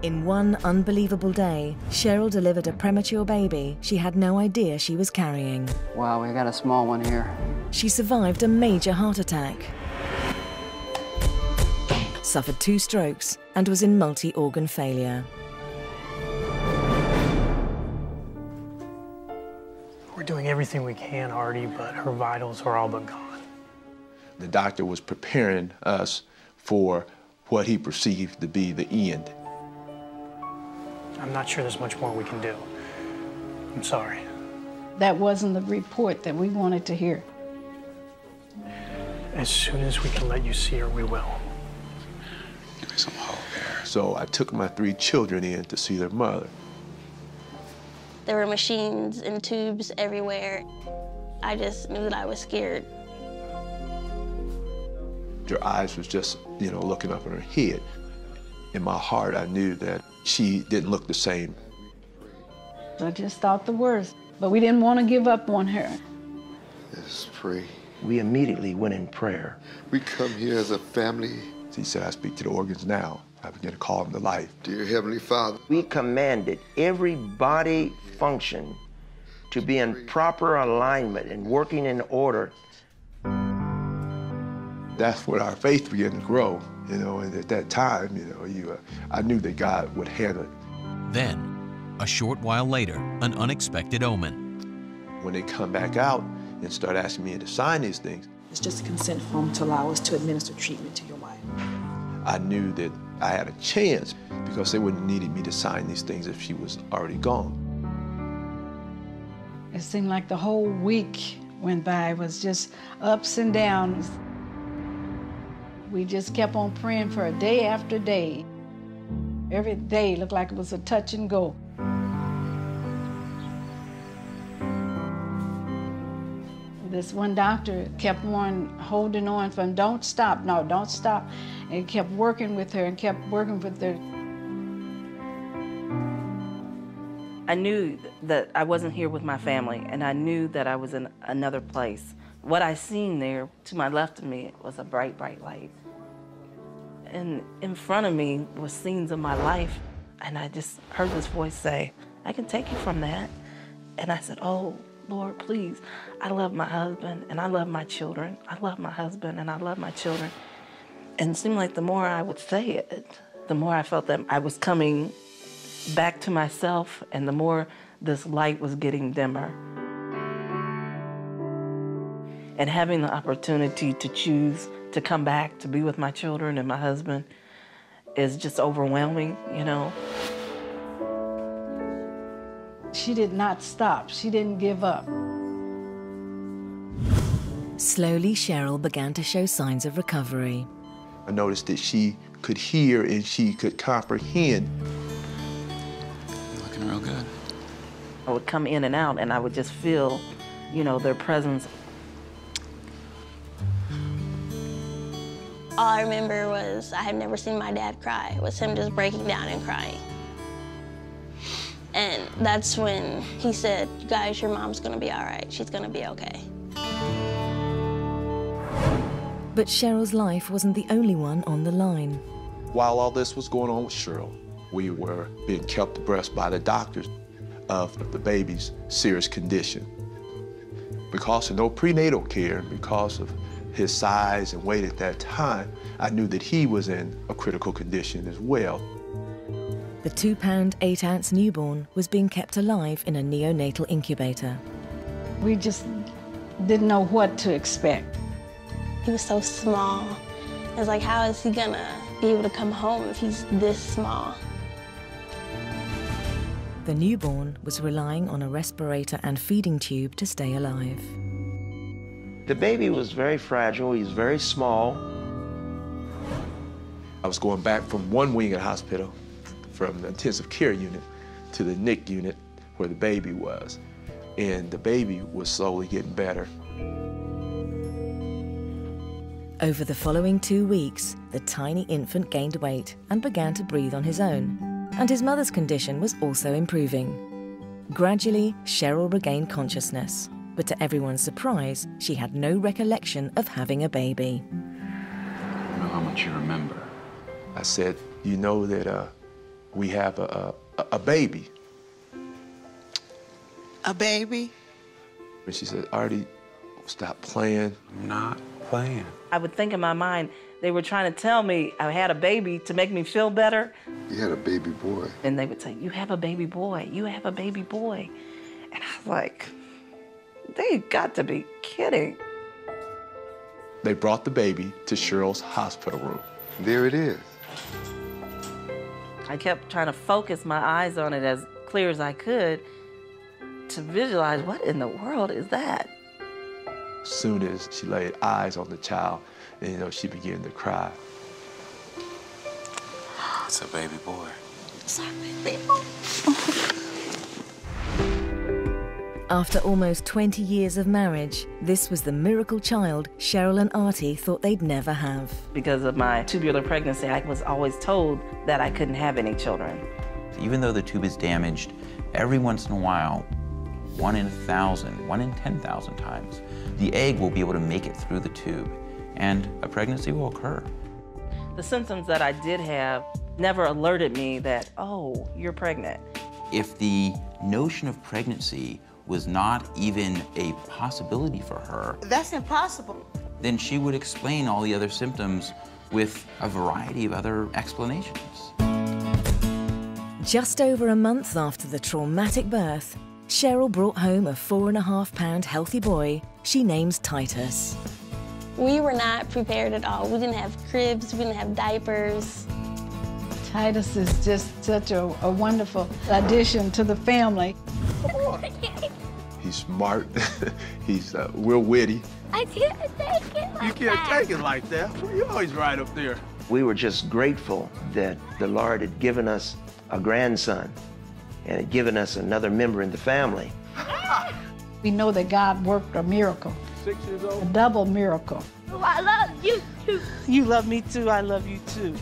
In one unbelievable day, Cheryl delivered a premature baby she had no idea she was carrying. Wow, we got a small one here. She survived a major heart attack, suffered 2 strokes, and was in multi-organ failure. We're doing everything we can, Artie, but her vitals are all but gone. The doctor was preparing us for what he perceived to be the end. I'm not sure there's much more we can do. I'm sorry. That wasn't the report that we wanted to hear. As soon as we can let you see her, we will. Give me some hope here. So I took my 3 children in to see their mother. There were machines and tubes everywhere. I just knew that I was scared. Her eyes was just, looking up in her head. In my heart, I knew that she didn't look the same. I just thought the worst, but we didn't want to give up on her. Let's pray. We immediately went in prayer. We come here as a family. He said, I speak to the organs now. I begin to call them to life. Dear Heavenly Father. We commanded every body function to be in proper alignment and working in order. That's when our faith began to grow, and at that time, I knew that God would handle it. Then, a short while later, an unexpected omen. When they come back out and start asking me to sign these things, it's just a consent form to allow us to administer treatment to your wife. I knew that I had a chance because they wouldn't have needed me to sign these things if she was already gone. It seemed like the whole week went by. It was just ups and downs. We just kept on praying for a day after day. Every day looked like it was a touch and go. This one doctor kept on holding on from don't stop, no, don't stop, and kept working with her and kept working with her. I knew that I wasn't here with my family, and I knew that I was in another place. What I seen there to my left of me was a bright, bright light. And in front of me was scenes of my life, and I just heard this voice say, I can take you from that. And I said, oh, Lord, please. I love my husband, and I love my children. I love my husband, and I love my children. And it seemed like the more I would say it, the more I felt that I was coming back to myself, and the more this light was getting dimmer. And having the opportunity to choose to come back to be with my children and my husband is just overwhelming, She did not stop. She didn't give up. Slowly, Cheryl began to show signs of recovery. I noticed that she could hear and she could comprehend. You're looking real good. I would come in and out, and I would just feel, their presence. All I remember was I had never seen my dad cry. It was him just breaking down and crying. And that's when he said, guys, your mom's gonna be all right. She's gonna be okay. But Cheryl's life wasn't the only one on the line. While all this was going on with Cheryl, we were being kept abreast by the doctors of the baby's serious condition. Because of no prenatal care, because of his size and weight at that time, I knew that he was in a critical condition as well. The 2-pound, 8-ounce newborn was being kept alive in a neonatal incubator. We just didn't know what to expect. He was so small. It was like, how is he gonna be able to come home if he's this small? The newborn was relying on a respirator and feeding tube to stay alive. The baby was very fragile. He was very small. I was going back from one wing of the hospital, from the intensive care unit to the NIC unit where the baby was. And the baby was slowly getting better. Over the following 2 weeks, the tiny infant gained weight and began to breathe on his own. And his mother's condition was also improving. Gradually, Cheryl regained consciousness. But to everyone's surprise, she had no recollection of having a baby. I don't know how much you remember. I said, you know that we have a baby. A baby? And she said, Artie, stop playing. I'm not playing. I would think in my mind, they were trying to tell me I had a baby to make me feel better. You had a baby boy. And they would say, you have a baby boy, you have a baby boy. And I was like, they got to be kidding. They brought the baby to Cheryl's hospital room. There it is. I kept trying to focus my eyes on it as clear as I could to visualize what in the world is that? As soon as she laid eyes on the child, and, you know, she began to cry. It's a baby boy. It's our baby boy. After almost 20 years of marriage, this was the miracle child Cheryl and Artie thought they'd never have. Because of my tubular pregnancy, I was always told that I couldn't have any children. Even though the tube is damaged, every once in a while, 1 in 1,000, 1 in 10,000 times, the egg will be able to make it through the tube, and a pregnancy will occur. The symptoms that I did have never alerted me that, oh, you're pregnant. If the notion of pregnancy was not even a possibility for her, That's impossible. then she would explain all the other symptoms with a variety of other explanations. Just over a month after the traumatic birth, Cheryl brought home a 4.5-pound healthy boy she names Titus. We were not prepared at all. We didn't have cribs, we didn't have diapers. Titus is just such a wonderful addition to the family. He's smart. He's real witty. I can't take it like You can't take it like that. You're always right up there. We were just grateful that the Lord had given us a grandson and had given us another member in the family. We know that God worked a miracle, 6 years old. a double miracle. Oh, I love you too. You love me too, I love you too.